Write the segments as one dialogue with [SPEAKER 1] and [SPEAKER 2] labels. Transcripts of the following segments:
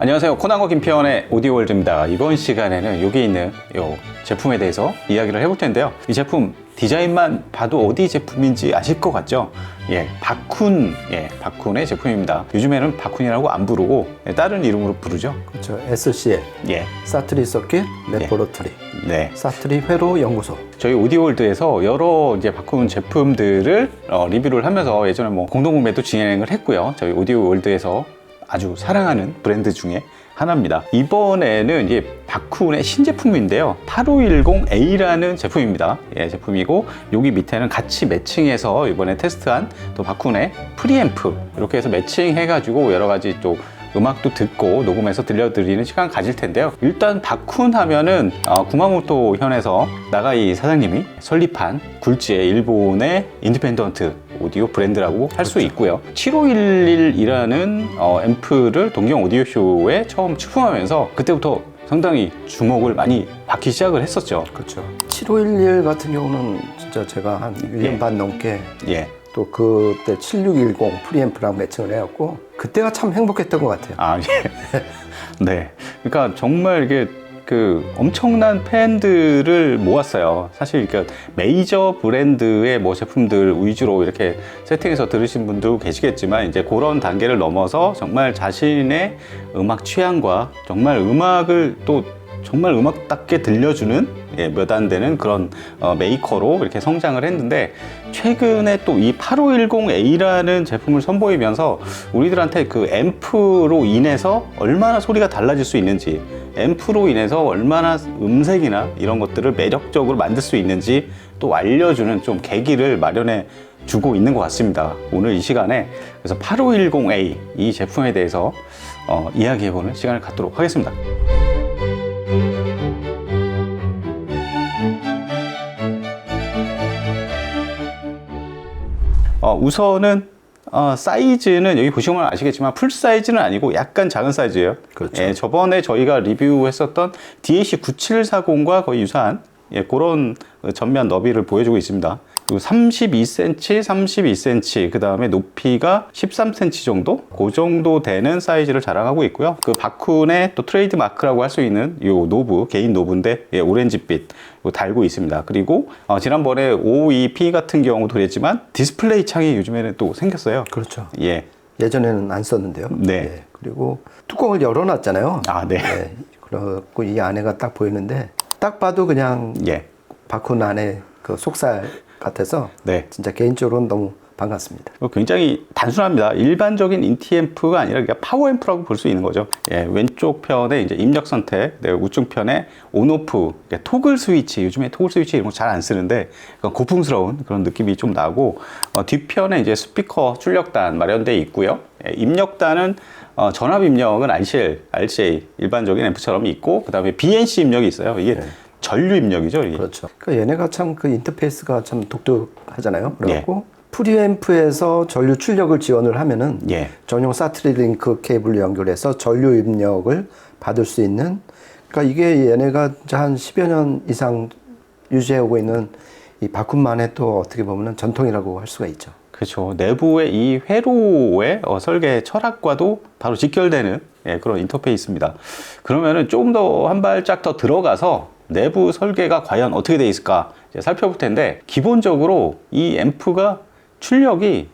[SPEAKER 1] 안녕하세요. 코난거 김피원의 오디오월드입니다. 이번 시간에는 여기 있는 이 제품에 대해서 이야기를 해볼 텐데요. 이 제품 디자인만 봐도 어디 제품인지 아실 것 같죠? 바쿤의 제품입니다. 요즘에는 바쿤이라고 안 부르고 다른 이름으로 부르죠.
[SPEAKER 2] 그렇죠. SCL, 사트리 서킷 레포러터리, 사트리 회로 연구소.
[SPEAKER 1] 저희 오디오월드에서 여러 이제 바쿤 제품들을 리뷰를 하면서 예전에 뭐 공동구매도 진행을 했고요. 저희 오디오월드에서 아주 사랑하는 브랜드 중에 하나입니다. 이번에는 이제 바쿤의 신제품인데요. 8510A라는 제품입니다. 제품이고 여기 밑에는 같이 매칭해서 이번에 테스트한 또 바쿤의 프리앰프 이렇게 해서 매칭해가지고 여러 가지 또 음악도 듣고 녹음해서 들려드리는 시간 가질 텐데요. 일단 바쿤 하면은 구마모토 현에서 나가이 사장님이 설립한 굴지의 일본의 인디펜던트 오디오 브랜드라고 할 수 있고요. 7511이라는 앰프를 동경 오디오쇼에 처음 출품하면서 그때부터 상당히 주목을 많이 받기 시작을 했었죠.
[SPEAKER 2] 그렇죠. 7511 같은 경우는 진짜 제가 한 1년 반 넘게 또 그때 7610 프리앰프랑 매칭을 해갖고 그때가 참 행복했던 것 같아요.
[SPEAKER 1] 네. 그러니까 정말 이게 엄청난 팬들을 모았어요. 사실 메이저 브랜드의 뭐 제품들 위주로 이렇게 세팅해서 들으신 분도 계시겠지만 이제 그런 단계를 넘어서 정말 자신의 음악 취향과 정말 음악을 또 정말 음악답게 들려주는 몇 안 되는 그런 메이커로 이렇게 성장을 했는데 최근에 또 이 8510A라는 제품을 선보이면서 우리들한테 그 앰프로 인해서 얼마나 소리가 달라질 수 있는지, 앰프로 인해서 얼마나 음색이나 이런 것들을 매력적으로 만들 수 있는지 또 알려주는 좀 계기를 마련해 주고 있는 것 같습니다. 오늘 이 시간에 그래서 8510A 이 제품에 대해서 이야기해보는 시간을 갖도록 하겠습니다. 우선은 사이즈는 여기 보시면 아시겠지만 풀 사이즈는 아니고 약간 작은 사이즈예요.
[SPEAKER 2] 그렇죠.
[SPEAKER 1] 저번에 저희가 리뷰했었던 DAC9740과 거의 유사한 그런 전면 너비를 보여주고 있습니다. 그리고 32cm, 32cm, 그 다음에 높이가 13cm 정도? 그 정도 되는 사이즈를 자랑하고 있고요. 그 바쿤의 또 트레이드 마크라고 할 수 있는 이 노브, 개인 노브인데 오렌지빛 달고 있습니다. 그리고 지난번에 OEP 같은 경우도 그랬지만 디스플레이 창이 요즘에는 또 생겼어요.
[SPEAKER 2] 그렇죠. 예전에는 안 썼는데요. 그리고 뚜껑을 열어놨잖아요. 그리고 이 안에가 딱 보이는데 딱 봐도 그냥 바쿤 안에 그 속살 같아서 진짜 개인적으로는 너무 반갑습니다.
[SPEAKER 1] 굉장히 단순합니다. 일반적인 인티앰프가 아니라 그냥 파워앰프라고 볼 수 있는 거죠. 왼쪽 편에 이제 입력 선택, 우측 편에 온오프, 토글 스위치, 요즘에 토글 스위치 이런 거 잘 안 쓰는데 고풍스러운 그런 느낌이 좀 나고, 뒷편에 이제 스피커 출력단 마련되어 있고요. 입력단은 전압 입력은 RCA 일반적인 앰프처럼 있고, 그 다음에 BNC 입력이 있어요. 이게 전류 입력이죠. 이게.
[SPEAKER 2] 그렇죠. 그러니까 얘네가 참 그 인터페이스가 참 독특하잖아요. 그래갖고 프리앰프에서 전류 출력을 지원을 하면은 전용 사트리 링크 케이블로 연결해서 전류 입력을 받을 수 있는, 그러니까 이게 얘네가 한 10여 년 이상 유지해오고 있는 이 바쿤만의 또 어떻게 보면은 전통이라고 할 수가 있죠.
[SPEAKER 1] 그렇죠. 내부의 이 회로의 설계 철학과도 바로 직결되는 그런 인터페이스입니다. 그러면은 조금 더 한 발짝 더 들어가서 내부 설계가 과연 어떻게 돼 있을까 살펴볼 텐데, 기본적으로 이 앰프가 출력이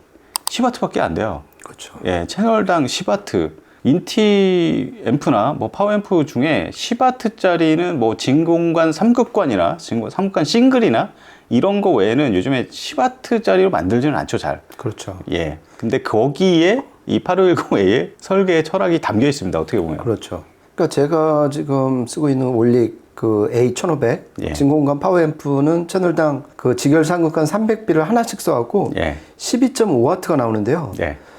[SPEAKER 1] 10W밖에 안 돼요.
[SPEAKER 2] 그렇죠.
[SPEAKER 1] 채널당 10W. 인티 앰프나 뭐 파워 앰프 중에 10W짜리는 뭐 진공관 3극관이나 3극관 싱글이나 이런 거 외에는 요즘에 10W짜리로 만들지는 않죠, 잘.
[SPEAKER 2] 그렇죠.
[SPEAKER 1] 근데 거기에 이 8510A의 설계의 철학이 담겨 있습니다, 어떻게 보면.
[SPEAKER 2] 그렇죠. 그러니까 제가 지금 쓰고 있는 올릭 그 A1500 진공관 파워앰프는 채널당 그 직열 상극관 300B를 하나씩 써갖고 12.5W가 나오는데요.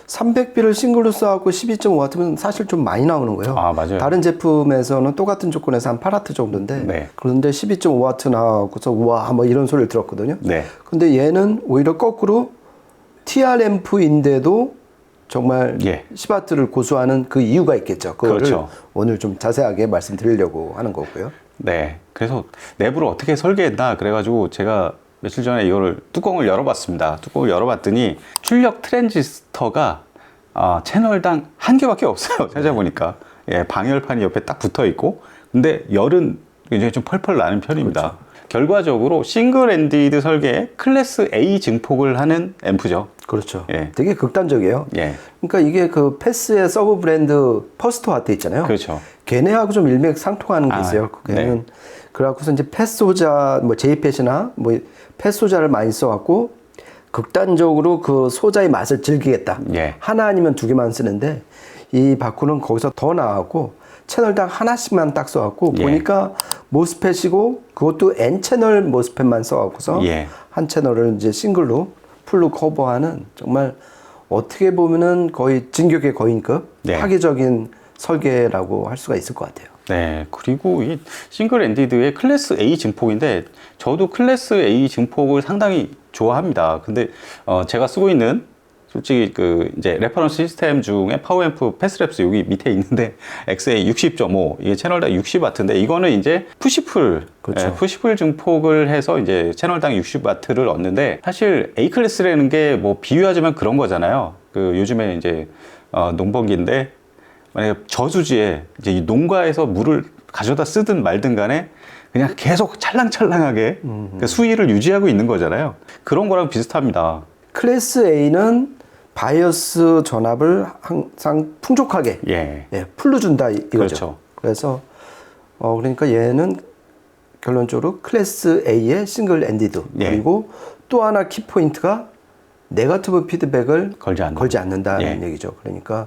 [SPEAKER 2] 300B를 싱글로 써갖고 12.5W면 사실 좀 많이 나오는 거예요.
[SPEAKER 1] 맞아요.
[SPEAKER 2] 다른 제품에서는 똑같은 조건에서 한 8W 정도인데 그런데 12.5W 나와서 우와 뭐 이런 소리를 들었거든요. 근데 얘는 오히려 거꾸로 TR 앰프인데도 정말 10W를 고수하는 그 이유가 있겠죠. 그거를 오늘 좀 자세하게 말씀드리려고 하는 거고요.
[SPEAKER 1] 그래서 내부를 어떻게 설계했나 그래가지고 제가 며칠 전에 이거를 뚜껑을 열어봤습니다. 뚜껑을 열어봤더니 출력 트랜지스터가 채널당 한 개밖에 없어요. 찾아보니까. 예, 방열판이 옆에 딱 붙어 있고, 근데 열은 굉장히 좀 펄펄 나는 편입니다.
[SPEAKER 2] 그렇죠.
[SPEAKER 1] 결과적으로 싱글 엔디드 설계의 클래스 A 증폭을 하는 앰프죠.
[SPEAKER 2] 그렇죠.
[SPEAKER 1] 예.
[SPEAKER 2] 되게 극단적이에요.
[SPEAKER 1] 예.
[SPEAKER 2] 그러니까 이게 그 패스의 서브 브랜드 퍼스트 와트 있잖아요.
[SPEAKER 1] 그렇죠.
[SPEAKER 2] 걔네하고 좀 일맥상통하는 게 있어요. 걔는
[SPEAKER 1] 네.
[SPEAKER 2] 그래갖고서 이제 패스 소자, 뭐 제이펫이나 뭐 패스 소자를 많이 써갖고 극단적으로 그 소자의 맛을 즐기겠다.
[SPEAKER 1] 예.
[SPEAKER 2] 하나 아니면 두 개만 쓰는데 이 바쿠는 거기서 더 나아갔고 채널당 하나씩만 딱 써갖고
[SPEAKER 1] 예.
[SPEAKER 2] 보니까 모스펫이고 그것도 N 채널 모스펫만 써갖고서
[SPEAKER 1] 예.
[SPEAKER 2] 한 채널을 이제 싱글로 풀로 커버하는 정말 어떻게 보면은 거의 진격의 거인급
[SPEAKER 1] 네.
[SPEAKER 2] 파괴적인 설계라고 할 수가 있을 것 같아요.
[SPEAKER 1] 네. 그리고 이 싱글 엔디드의 클래스 A 증폭인데 저도 클래스 A 증폭을 상당히 좋아합니다. 근데 제가 쓰고 있는 솔직히 그 이제 레퍼런스 시스템 중에 파워앰프 패스랩스 여기 밑에 있는데 XA 60.5 이게 채널당 60W인데 이거는 이제 푸시풀
[SPEAKER 2] 그렇죠.
[SPEAKER 1] 예, 푸시풀 증폭을 해서 이제 채널당 60W를 얻는데 사실 A 클래스라는 게 뭐 비유하자면 그런 거잖아요. 그 요즘에 이제 농번기인데 만약에 저수지에 이제 이 농가에서 물을 가져다 쓰든 말든 간에 그냥 계속 찰랑찰랑하게 그 수위를 유지하고 있는 거잖아요. 그런 거랑 비슷합니다.
[SPEAKER 2] 클래스 A는 바이어스 전압을 항상 풍족하게
[SPEAKER 1] 예.
[SPEAKER 2] 예, 풀로 준다 이거죠.
[SPEAKER 1] 그렇죠.
[SPEAKER 2] 그래서 그러니까 얘는 결론적으로 클래스 A의 싱글 엔디드
[SPEAKER 1] 예.
[SPEAKER 2] 그리고 또 하나 키 포인트가 네거티브 피드백을
[SPEAKER 1] 걸지
[SPEAKER 2] 않는다는
[SPEAKER 1] 예.
[SPEAKER 2] 얘기죠. 그러니까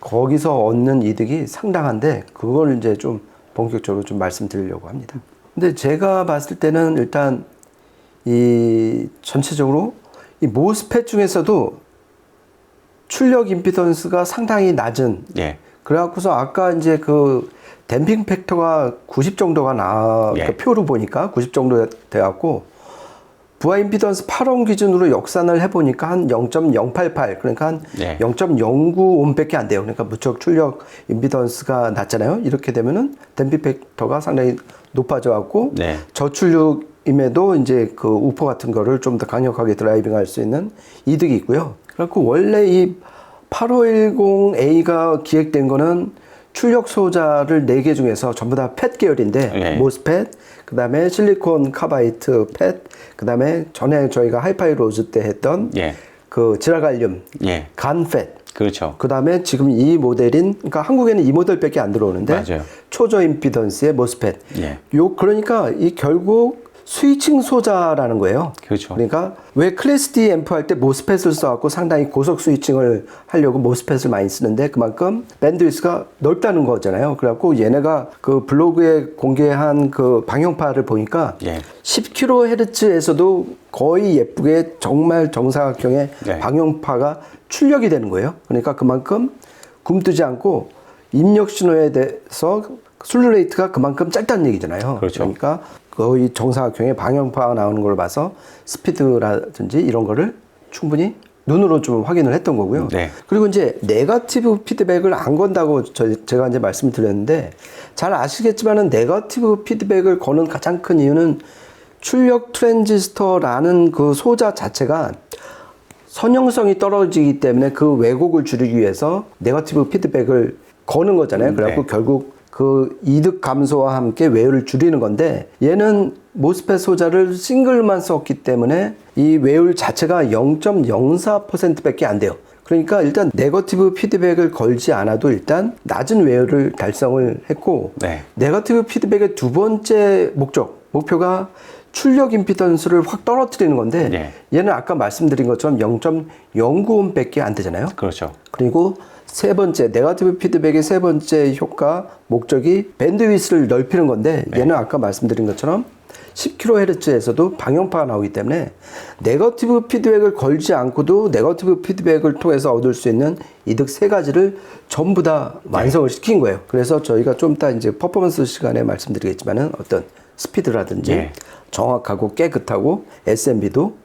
[SPEAKER 2] 거기서 얻는 이득이 상당한데 그걸 이제 좀 본격적으로 좀 말씀드리려고 합니다. 근데 제가 봤을 때는 일단 이 전체적으로 이 모스펫 중에서도 출력 임피던스가 상당히 낮은.
[SPEAKER 1] 예.
[SPEAKER 2] 그래갖고서 아까 이제 그 댐핑 팩터가 90 정도가
[SPEAKER 1] 예.
[SPEAKER 2] 그 표로 보니까 90 정도 돼갖고 부하 임피던스 8옴 기준으로 역산을 해보니까 한 0.088 그러니까 한
[SPEAKER 1] 예.
[SPEAKER 2] 0.09옴밖에 안 돼요. 그러니까 무척 출력 임피던스가 낮잖아요. 이렇게 되면은 댐핑 팩터가 상당히 높아져갖고
[SPEAKER 1] 네.
[SPEAKER 2] 저출력임에도 이제 그 우퍼 같은 거를 좀 더 강력하게 드라이빙할 수 있는 이득이 있고요. 그래갖고 원래 이 8510A가 기획된 거는 출력 소자를 4개 중에서 전부 다 팻 계열인데
[SPEAKER 1] 예.
[SPEAKER 2] 모스팻, 그 다음에 실리콘 카바이트 팻, 그 다음에 전에 저희가 하이파이 로즈 때 했던
[SPEAKER 1] 예.
[SPEAKER 2] 그 지라갈륨,
[SPEAKER 1] 예.
[SPEAKER 2] 간 팻,
[SPEAKER 1] 그렇죠.
[SPEAKER 2] 그 다음에 지금 이 모델인, 그러니까 한국에는 이 모델밖에 안 들어오는데
[SPEAKER 1] 맞아요.
[SPEAKER 2] 초저 임피던스의 모스팻.
[SPEAKER 1] 예.
[SPEAKER 2] 그러니까 이 결국 스위칭 소자라는 거예요.
[SPEAKER 1] 그렇죠.
[SPEAKER 2] 그러니까 왜 클래스 D 앰프 할 때 모스펫을 써갖고 상당히 고속 스위칭을 하려고 모스펫을 많이 쓰는데 그만큼 밴드위스가 넓다는 거잖아요. 그래갖고 얘네가 그 블로그에 공개한 그 방향파를 보니까
[SPEAKER 1] 예.
[SPEAKER 2] 10kHz에서도 거의 예쁘게 정말 정사각형의
[SPEAKER 1] 네.
[SPEAKER 2] 방향파가 출력이 되는 거예요. 그러니까 그만큼 굼뜨지 않고 입력 신호에 대해서 슬루 레이트가 그만큼 짧다는 얘기잖아요.
[SPEAKER 1] 그렇죠.
[SPEAKER 2] 그러니까 거의 정사각형의 방향파가 나오는 걸 봐서 스피드라든지 이런 거를 충분히 눈으로 좀 확인을 했던 거고요.
[SPEAKER 1] 네.
[SPEAKER 2] 그리고 이제 네거티브 피드백을 안 건다고 제가 이제 말씀을 드렸는데 잘 아시겠지만은 네거티브 피드백을 거는 가장 큰 이유는 출력 트랜지스터라는 그 소자 자체가 선형성이 떨어지기 때문에 그 왜곡을 줄이기 위해서 네거티브 피드백을 거는 거잖아요. 그래갖고
[SPEAKER 1] 네. 결국
[SPEAKER 2] 그 이득 감소와 함께 외율을 줄이는 건데 얘는 모스펫 소자를 싱글만 썼기 때문에 이 외율 자체가 0.04%밖에 안 돼요. 그러니까 일단 네거티브 피드백을 걸지 않아도 일단 낮은 외율을 달성을 했고
[SPEAKER 1] 네.
[SPEAKER 2] 네거티브 피드백의 두 번째 목표가 출력 임피던스를 확 떨어뜨리는 건데
[SPEAKER 1] 네.
[SPEAKER 2] 얘는 아까 말씀드린 것처럼 0.09옴밖에 안 되잖아요.
[SPEAKER 1] 그렇죠.
[SPEAKER 2] 그리고 세 번째 네거티브 피드백의 세 번째 효과 목적이 밴드위스를 넓히는 건데
[SPEAKER 1] 네.
[SPEAKER 2] 얘는 아까 말씀드린 것처럼 10kHz에서도 방향파가 나오기 때문에 네거티브 피드백을 걸지 않고도 네거티브 피드백을 통해서 얻을 수 있는 이득 세 가지를 전부 다 완성을 시킨 거예요. 그래서 저희가 좀 이따 이제 퍼포먼스 시간에 말씀드리겠지만은 어떤 스피드라든지
[SPEAKER 1] 네.
[SPEAKER 2] 정확하고 깨끗하고 SMB도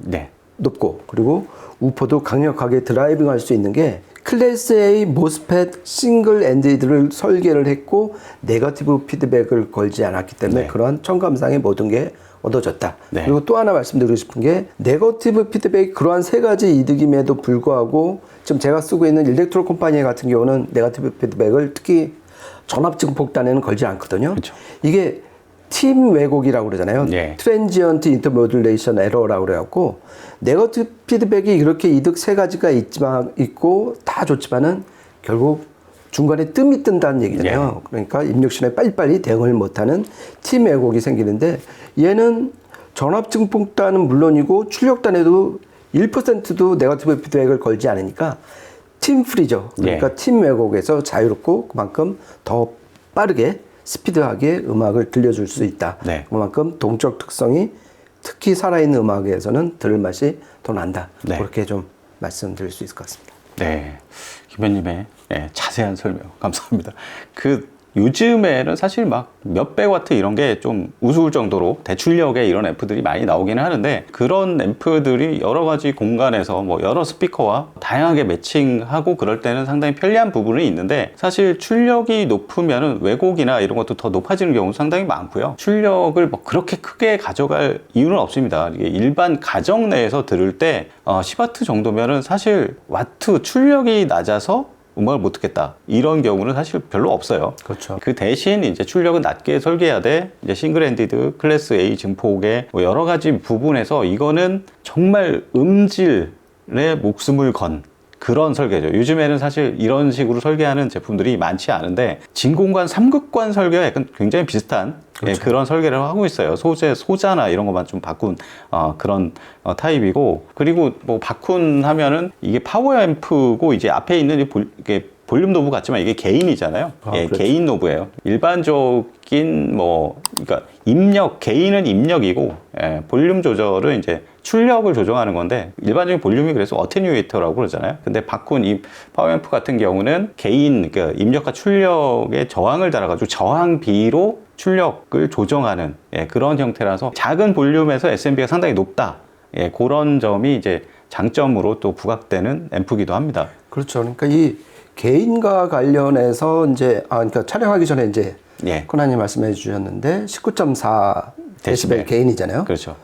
[SPEAKER 1] 네.
[SPEAKER 2] 높고 그리고 우퍼도 강력하게 드라이빙할 수 있는 게 클래스 A 모스펫 싱글 엔디드를 설계를 했고 네거티브 피드백을 걸지 않았기 때문에
[SPEAKER 1] 네.
[SPEAKER 2] 그러한 청감상의 모든 게 얻어졌다.
[SPEAKER 1] 네.
[SPEAKER 2] 그리고 또 하나 말씀드리고 싶은 게 네거티브 피드백이 그러한 세 가지 이득임에도 불구하고 지금 제가 쓰고 있는 일렉트로 컴파니 같은 경우는 네거티브 피드백을 특히 전압 증폭단에는 걸지 않거든요.
[SPEAKER 1] 그렇죠.
[SPEAKER 2] 이게 팀 왜곡이라고 그러잖아요.
[SPEAKER 1] 예.
[SPEAKER 2] 트랜지언트 인터모듈레이션 에러라고 그래갖고 네거티브 피드백이 이렇게 이득 세 가지가 있고 다 좋지만은 결국 중간에 뜸이 뜬다는 얘기잖아요. 그러니까 입력신에 빨리빨리 대응을 못하는 팀 왜곡이 생기는데 얘는 전압 증폭단은 물론이고 출력단에도 1%도 네거티브 피드백을 걸지 않으니까 팀 프리죠. 그러니까 팀 왜곡에서 자유롭고 그만큼 더 빠르게 스피드하게 음악을 들려줄 수 있다.
[SPEAKER 1] 네.
[SPEAKER 2] 그만큼 동적 특성이 특히 살아있는 음악에서는 들을 맛이 더 난다.
[SPEAKER 1] 네.
[SPEAKER 2] 그렇게 좀 말씀드릴 수 있을 것 같습니다.
[SPEAKER 1] 네, 김현님의 자세한 설명 감사합니다. 요즘에는 사실 막 몇백 와트 이런 게 좀 우스울 정도로 대출력의 이런 앰프들이 많이 나오기는 하는데 그런 앰프들이 여러 가지 공간에서 뭐 여러 스피커와 다양하게 매칭하고 그럴 때는 상당히 편리한 부분이 있는데 사실 출력이 높으면은 왜곡이나 이런 것도 더 높아지는 경우도 상당히 많고요. 출력을 뭐 그렇게 크게 가져갈 이유는 없습니다. 이게 일반 가정 내에서 들을 때 10와트 정도면은 사실 와트 출력이 낮아서 음악을 못 듣겠다. 이런 경우는 사실 별로 없어요.
[SPEAKER 2] 그렇죠.
[SPEAKER 1] 그 대신 이제 출력은 낮게 설계해야 돼. 이제 싱글 핸디드, 클래스 A 증폭의 뭐 여러 가지 부분에서 이거는 정말 음질에 목숨을 건 그런 설계죠. 요즘에는 사실 이런 식으로 설계하는 제품들이 많지 않은데 진공관, 삼극관 설계가 약간 굉장히 비슷한
[SPEAKER 2] 그렇죠.
[SPEAKER 1] 그런 설계를 하고 있어요. 소자나 이런 것만 좀 바꾼 그런 타입이고 그리고 뭐 바꾼 하면은 이게 파워 앰프고 이제 앞에 있는 이게 볼륨 노브 같지만 이게 개인이잖아요.
[SPEAKER 2] 그렇죠.
[SPEAKER 1] 개인 노브예요. 일반적인 그러니까 개인은 입력이고 볼륨 조절은 이제 출력을 조정하는 건데 일반적인 볼륨이 그래서 어테뉴에이터라고 그러잖아요. 근데 바꾼 이 파워앰프 같은 경우는 개인 그러니까 입력과 출력의 저항을 달아가지고 저항비로 출력을 조정하는 그런 형태라서 작은 볼륨에서 SMB가 상당히 높다. 그런 점이 이제 장점으로 또 부각되는 앰프기도 합니다.
[SPEAKER 2] 그렇죠. 그러니까 이 개인과 관련해서 이제 그러니까 촬영하기 전에 이제 코난이 말씀해 주셨는데 19.4 데시벨 개인이잖아요.
[SPEAKER 1] 그렇죠.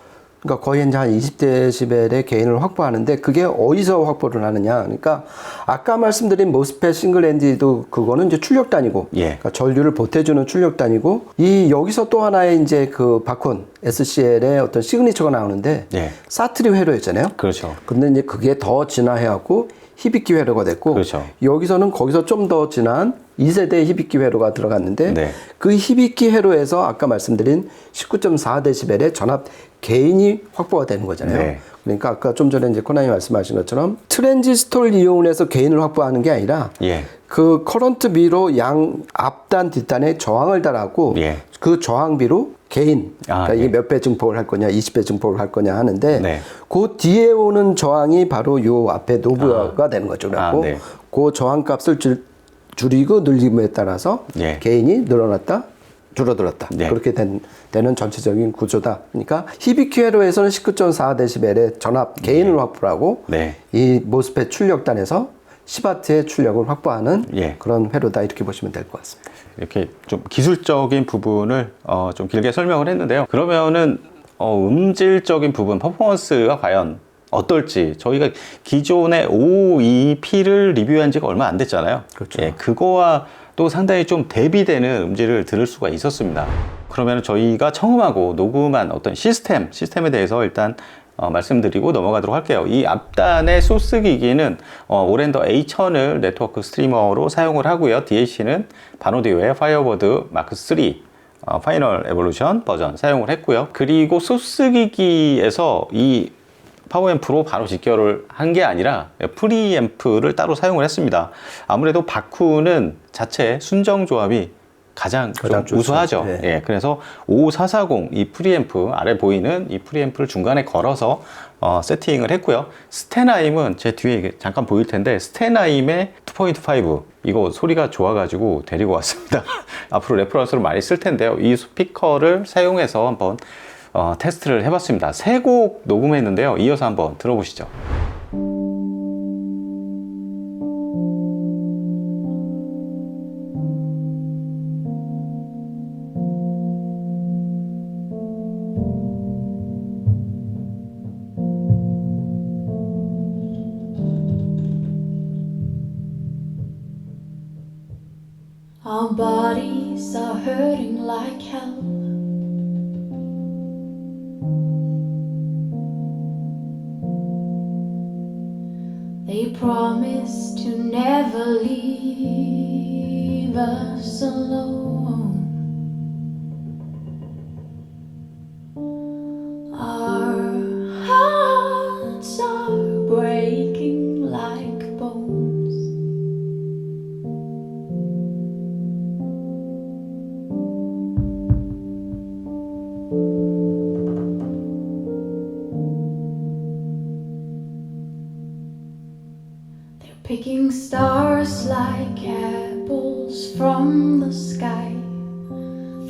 [SPEAKER 2] 그러니까 거의 이제 한 20데시벨의 개인을 확보하는데 그게 어디서 확보를 하느냐. 그러니까 아까 말씀드린 모스펫 싱글 핸디도 그거는 이제 출력단이고 그러니까 전류를 보태주는 출력단이고 이 여기서 또 하나의 이제 그 바콘 SCL의 어떤 시그니처가 나오는데 사트리 회로였잖아요.
[SPEAKER 1] 그렇죠.
[SPEAKER 2] 근데 이제 그게 더 진화해갖고 히비키 회로가 됐고
[SPEAKER 1] 그렇죠.
[SPEAKER 2] 여기서는 거기서 좀 더 진한 2세대 히비키 회로가 들어갔는데 그 히비키 회로에서 아까 말씀드린 19.4데시벨의 전압 개인이 확보가 되는 거잖아요. 그러니까 아까 좀 전에 이제 코난이 말씀하신 것처럼 트랜지스터를 이용해서 개인을 확보하는 게 아니라 그 커런트 비로 양 앞단 뒷단에 저항을 달았고 그 저항비로 개인 그러니까 이게 몇 배 증폭을 할 거냐 20배 증폭을 할 거냐 하는데 그 뒤에 오는 저항이 바로 요 앞에 노브가 되는 거죠. 그래갖고 그 저항값을 줄이고 늘림에 따라서 개인이 늘어났다 줄어들었다. 그렇게 되는 전체적인 구조다. 그러니까 히비키 회로에서는 19.4데시벨의 전압 개인을 확보하고 이 모스펫 출력단에서 10와트의 출력을 확보하는 그런 회로다 이렇게 보시면 될 것 같습니다.
[SPEAKER 1] 이렇게 좀 기술적인 부분을 좀 길게 설명을 했는데요. 그러면은 음질적인 부분, 퍼포먼스가 과연 어떨지 저희가 기존의 OEP를 리뷰한 지가 얼마 안 됐잖아요.
[SPEAKER 2] 그렇죠.
[SPEAKER 1] 그거와 또 상당히 좀 대비되는 음질을 들을 수가 있었습니다. 그러면 저희가 청음하고 녹음한 어떤 시스템에 대해서 일단 말씀드리고 넘어가도록 할게요. 이 앞단의 소스 기기는 오랜더 A1000을 네트워크 스트리머로 사용을 하고요. DAC는 바노디오의 파이어버드 마크 3 파이널 에볼루션 버전 사용을 했고요. 그리고 소스 기기에서 이 파워앰프로 바로 직결을 한 게 아니라 프리앰프를 따로 사용을 했습니다. 아무래도 바쿠는 자체 순정 조합이 가장 좀 우수하죠. 그래서 5440 이 프리앰프 아래 보이는 이 프리앰프를 중간에 걸어서 세팅을 했고요. 스테나임은 제 뒤에 잠깐 보일 텐데 스테나임의 2.5 이거 소리가 좋아가지고 데리고 왔습니다. 앞으로 레퍼런스로 많이 쓸 텐데요. 이 스피커를 사용해서 한번 테스트를 해봤습니다. 3곡 녹음했는데요. 이어서 한번 들어보시죠.
[SPEAKER 3] Our bodies are hurting like hell. They promise to never leave us alone. Our hearts are breaking like bones. They're picking stars like apples from the sky,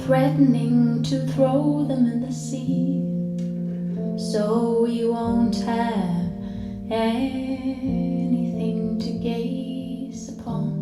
[SPEAKER 3] threatening to throw them in the sea, so we won't have anything to gaze upon.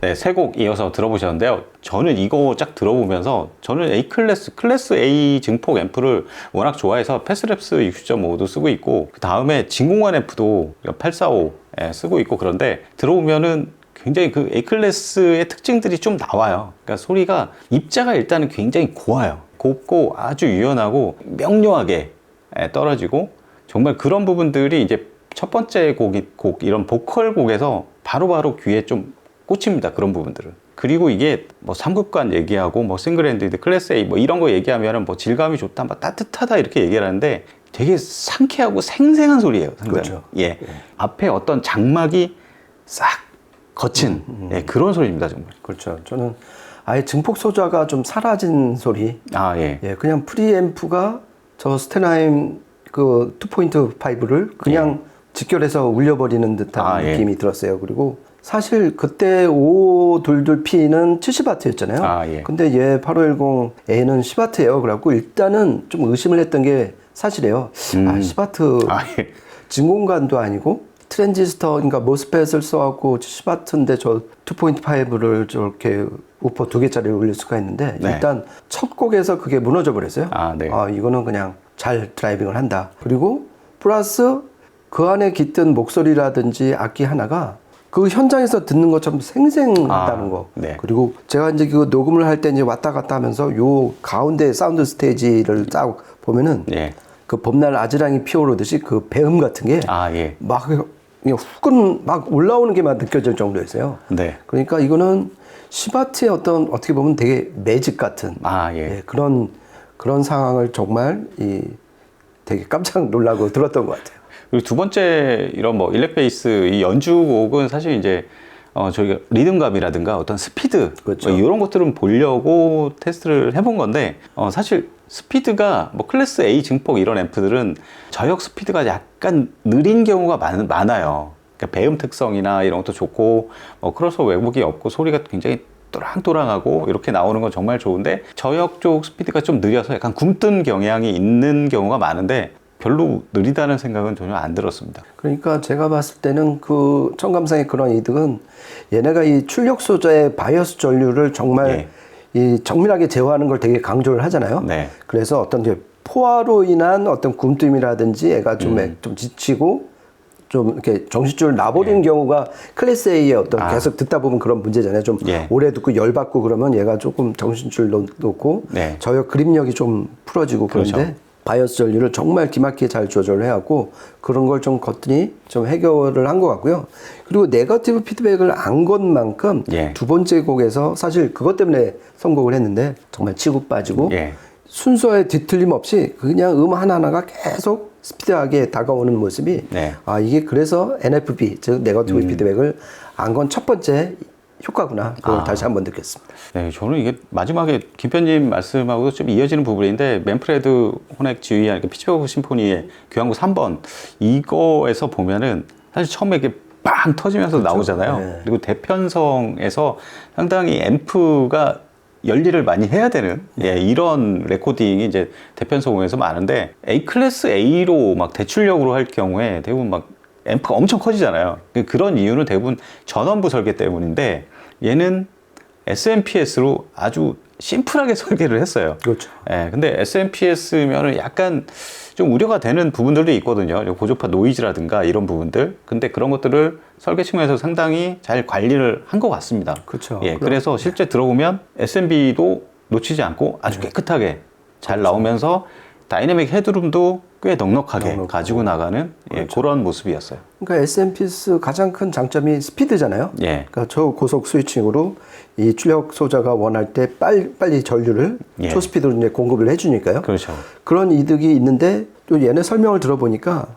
[SPEAKER 1] 네, 세 곡 이어서 들어보셨는데요. 저는 이거 쫙 들어보면서 저는 클래스 A 증폭 앰프를 워낙 좋아해서 패스랩스 60.5도 쓰고 있고 그 다음에 진공관 앰프도 845 쓰고 있고 그런데 들어보면은 굉장히 그 A 클래스의 특징들이 좀 나와요. 그러니까 소리가 입자가 일단은 굉장히 고와요. 곱고 아주 유연하고 명료하게 떨어지고 정말 그런 부분들이 이제 첫 번째 곡 이런 보컬 곡에서 바로바로 귀에 좀 꽂힙니다. 그런 부분들은. 그리고 이게 뭐 3급관 얘기하고 뭐 싱글 핸디드 클래스 A 뭐 이런 거 얘기하면은 뭐 질감이 좋다, 뭐 따뜻하다 이렇게 얘기를 하는데 되게 상쾌하고 생생한 소리예요. 상당히.
[SPEAKER 2] 그렇죠.
[SPEAKER 1] 예. 앞에 어떤 장막이 싹 거친 예, 그런 소리입니다, 정말.
[SPEAKER 2] 그렇죠. 저는 아예 증폭 소자가 좀 사라진 소리.
[SPEAKER 1] 아, 예.
[SPEAKER 2] 예, 그냥 프리앰프가 저 스테나임 그 2.5를 그냥 직결해서 울려버리는 듯한 느낌이 들었어요. 그리고 사실 그때 5522P는 70W였잖아요.
[SPEAKER 1] 아, 예.
[SPEAKER 2] 근데 얘 8510A는 10W예요. 그래갖고 일단은 좀 의심을 했던 게 사실이에요. 10W
[SPEAKER 1] 예.
[SPEAKER 2] 진공관도 아니고 트랜지스터, 그러니까 모스펫을 써갖고 70W인데 저 2.5를 저렇게 우퍼 2개짜리를 올릴 수가 있는데
[SPEAKER 1] 네.
[SPEAKER 2] 일단 첫 곡에서 그게 무너져 버렸어요.
[SPEAKER 1] 아, 네.
[SPEAKER 2] 이거는 그냥 잘 드라이빙을 한다. 그리고 플러스 그 안에 깃든 목소리라든지 악기 하나가 그 현장에서 듣는 것처럼 생생하다는 거.
[SPEAKER 1] 네.
[SPEAKER 2] 그리고 제가 이제 그 녹음을 할 때 이제 왔다 갔다 하면서 요 가운데 사운드 스테이지를 딱 보면은
[SPEAKER 1] 예.
[SPEAKER 2] 그 봄날 아지랑이 피어오르듯이 그 배음 같은 게
[SPEAKER 1] 예.
[SPEAKER 2] 막 그냥 훅은 막 올라오는 게 막 느껴질 정도였어요.
[SPEAKER 1] 네.
[SPEAKER 2] 그러니까 이거는 시바트의 어떤 어떻게 보면 되게 매직 같은
[SPEAKER 1] 예.
[SPEAKER 2] 예, 그런 상황을 정말 되게 깜짝 놀라고 들었던 것 같아요.
[SPEAKER 1] 그리고 두 번째 이런 뭐 일렉 베이스 이 연주곡은 사실 이제 저희가 리듬감이라든가 어떤 스피드
[SPEAKER 2] 그렇죠.
[SPEAKER 1] 뭐 이런 것들은 보려고 테스트를 해본 건데 사실 스피드가 뭐 클래스 A 증폭 이런 앰프들은 저역 스피드가 약간 느린 경우가 많아요. 그러니까 배음 특성이나 이런 것도 좋고 크로스 왜곡이 없고 소리가 굉장히 또랑또랑하고 이렇게 나오는 건 정말 좋은데 저역 쪽 스피드가 좀 느려서 약간 굼뜬 경향이 있는 경우가 많은데 별로 느리다는 생각은 전혀 안 들었습니다.
[SPEAKER 2] 그러니까 제가 봤을 때는 그 청감상의 그런 이득은 얘네가 이 출력 소자의 바이어스 전류를 정말 이 정밀하게 제어하는 걸 되게 강조를 하잖아요.
[SPEAKER 1] 네.
[SPEAKER 2] 그래서 어떤 이제 포화로 인한 어떤 굼뜸이라든지 애가 좀 지치고 좀 이렇게 정신줄 나버리는 경우가 클래스 A의 어떤 계속 듣다 보면 그런 문제잖아요. 좀 오래 듣고 열받고 그러면 얘가 조금 정신줄 놓고 저역 그립력이 좀 풀어지고 그런데
[SPEAKER 1] 그렇죠.
[SPEAKER 2] 바이어스 전류를 정말 기막히게 잘 조절을 해갖고 그런 걸 좀 겉더니 좀 해결을 한 것 같고요. 그리고 네거티브 피드백을 안 건 만큼 두 번째 곡에서 사실 그것 때문에 선곡을 했는데 정말 치고 빠지고 순서에 뒤틀림 없이 그냥 하나하나가 계속 스피드하게 다가오는 모습이 이게 그래서 NFP 즉 네거티브 피드백을 안 건 첫 번째 효과구나. 그걸 다시 한번 느꼈습니다.
[SPEAKER 1] 네, 저는 이게 마지막에 김편님 말씀하고도 좀 이어지는 부분인데 맨프레드 호넥 지휘한 피츠버그 심포니의 교향곡 3번 이거에서 보면은 사실 처음에 이게 빵 터지면서 나오잖아요. 그리고 대편성에서 상당히 앰프가 열일을 많이 해야 되는 이런 레코딩이 이제 대편성에서 많은데 A 클래스 A로 막 대출력으로 할 경우에 대부분 막 앰프가 엄청 커지잖아요. 그런 이유는 대부분 전원부 설계 때문인데 얘는 SMPS로 아주 심플하게 설계를 했어요.
[SPEAKER 2] 그렇죠.
[SPEAKER 1] 근데 SMPS면은 약간 좀 우려가 되는 부분들도 있거든요. 고주파 노이즈라든가 이런 부분들. 근데 그런 것들을 설계 측면에서 상당히 잘 관리를 한 것 같습니다.
[SPEAKER 2] 그렇죠.
[SPEAKER 1] 그래서 실제 들어보면 SMB도 놓치지 않고 아주 깨끗하게 잘 나오면서 다이내믹 헤드룸도 꽤 넉넉하게 가지고 나가는 그런 모습이었어요.
[SPEAKER 2] 그러니까 SMPS 가장 큰 장점이 스피드잖아요. 그러니까 저고속 스위칭으로 이 출력 소자가 원할 때 빨리 전류를 초스피드로 이제 공급을 해주니까요.
[SPEAKER 1] 그렇죠.
[SPEAKER 2] 그런 이득이 있는데 또 얘네 설명을 들어보니까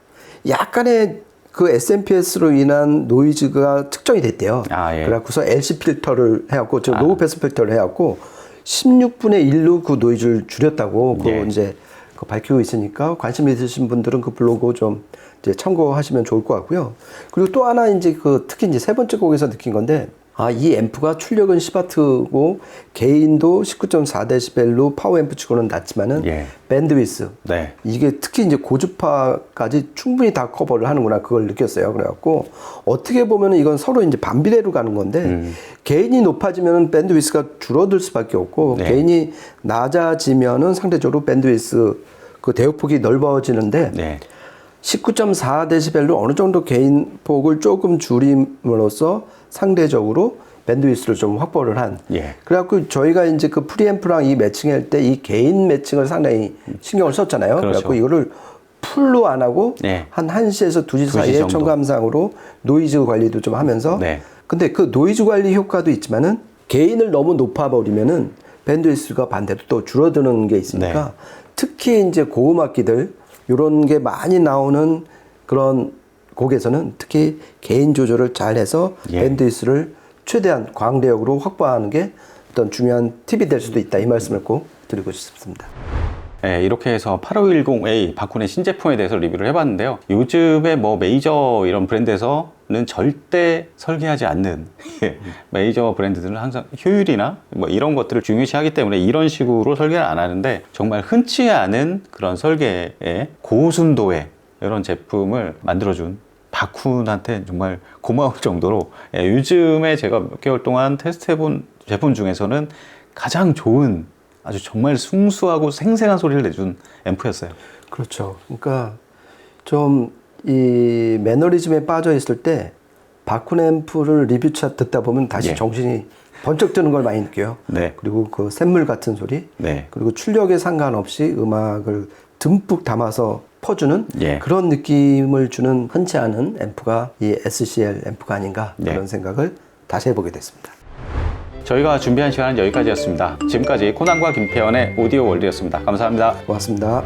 [SPEAKER 2] 약간의 그 SMPS로 인한 노이즈가 측정이 됐대요. 그래갖고서 LC 필터를 해갖고 저 로우 패스 필터를 해갖고 16분의 1로 그 노이즈를 줄였다고 이제 밝히고 있으니까 관심 있으신 분들은 그 블로그 좀 이제 참고하시면 좋을 것 같고요. 그리고 또 하나 이제 특히 이제 세 번째 곡에서 느낀 건데 이 앰프가 출력은 시바트고 게인도 19.4dB로 파워 앰프 치고는 낮지만은 밴드위스 이게 특히 이제 고주파까지 충분히 다 커버를 하는구나 그걸 느꼈어요. 그래갖고 어떻게 보면은 이건 서로 이제 반비례로 가는 건데 게인이 높아지면은 밴드위스가 줄어들 수밖에 없고 게인이 낮아지면은 상대적으로 밴드위스 그 대역폭이 넓어지는데 19.4dB로 어느 정도 게인 폭을 조금 줄임으로써 상대적으로 밴드위스를 좀 확보를 한. 그래갖고 저희가 이제 그 프리앰프랑 이 매칭할 때 이 게인 매칭을 상당히 신경을 썼잖아요. 그래갖고 이거를 풀로 안 하고 한 1시에서 2시 사이에 청감상으로 노이즈 관리도 좀 하면서 근데 그 노이즈 관리 효과도 있지만은 게인을 너무 높아버리면은 밴드위스가 반대로 또 줄어드는 게 있으니까 특히 이제 고음 악기들 이런 게 많이 나오는 그런 곡에서는 특히 개인 조절을 잘 해서 밴드위스를 최대한 광대역으로 확보하는 게 어떤 중요한 팁이 될 수도 있다. 이 말씀을 꼭 드리고 싶습니다.
[SPEAKER 1] 이렇게 해서 8510A 바쿤의 신제품에 대해서 리뷰를 해봤는데요. 요즘에 뭐 메이저 이런 브랜드에서는 절대 설계하지 않는 메이저 브랜드들은 항상 효율이나 뭐 이런 것들을 중요시하기 때문에 이런 식으로 설계를 안 하는데 정말 흔치 않은 그런 설계의 고순도의 이런 제품을 만들어준 바쿤한테 정말 고마울 정도로 요즘에 제가 몇 개월 동안 테스트해본 제품 중에서는 가장 좋은 아주 정말 순수하고 생생한 소리를 내준 앰프였어요.
[SPEAKER 2] 그렇죠. 그러니까 좀 이 매너리즘에 빠져 있을 때 바쿤 앰프를 리뷰차 듣다 보면 다시
[SPEAKER 1] 예.
[SPEAKER 2] 정신이 번쩍 드는 걸 많이 느껴요.
[SPEAKER 1] 네.
[SPEAKER 2] 그리고 그 샘물 같은 소리,
[SPEAKER 1] 네.
[SPEAKER 2] 그리고 출력에 상관없이 음악을 듬뿍 담아서 퍼주는
[SPEAKER 1] 예.
[SPEAKER 2] 그런 느낌을 주는 흔치 않은 앰프가 이 SCL 앰프가 아닌가
[SPEAKER 1] 네.
[SPEAKER 2] 그런 생각을 다시 해보게 됐습니다.
[SPEAKER 1] 저희가 준비한 시간은 여기까지였습니다. 지금까지 코난과 김태현의 오디오 월드였습니다. 감사합니다.
[SPEAKER 2] 고맙습니다.